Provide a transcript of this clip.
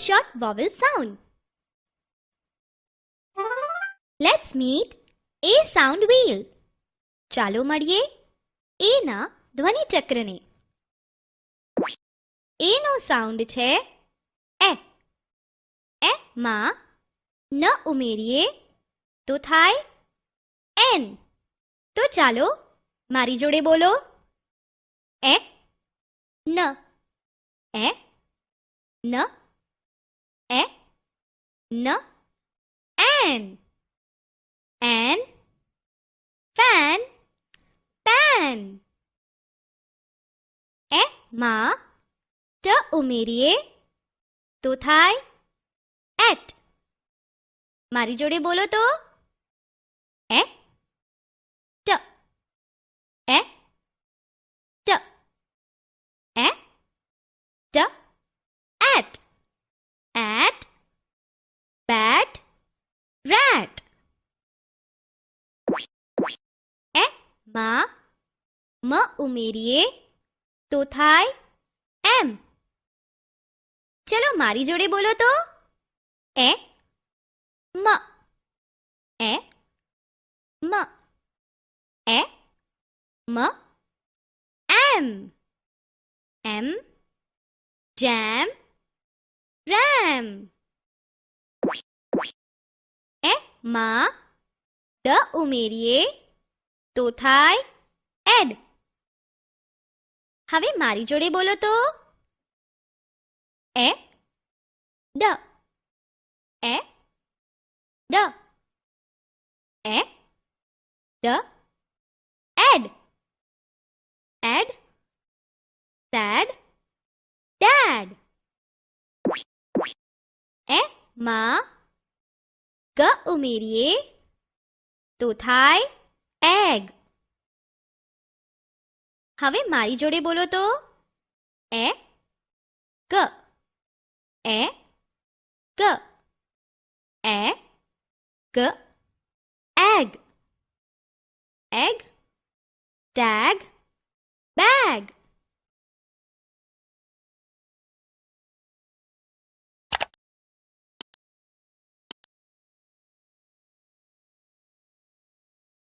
short vowel sound. Let's meet A sound wheel. ચાલો મળીએ A ના ધ્વનિ ચક્રને. A નો સાઉન્ડ છે એ. એ માં ન ઉમેરીએ તો થાય એન. તો ચાલો મારી જોડે બોલો એ ન એ ન એ ન એન. An fan pan. એ માં ટ ઉમેરીએ તો થાય એટ. મારી જોડે બોલો તો એ t a t a t at. At bat rat. એ માં મ ઉમેરીએ તો થાય એમ. ચલો મારી જોડે બોલો તો એ મ એ મ એ મ એમ. એમ જેમ રેમ. એ માં ડ ઉમેરીએ તો થાય એડ. હવે મારી જોડે બોલો તો એ ડ એ ડ એ ડ એડ. Ad sad dad. એ માં ગ ઉમેરીએ તો થાય એગ. હવે મારી જોડે બોલો તો એ ગ એ ગ એ ગ એગ. Egg tag bag.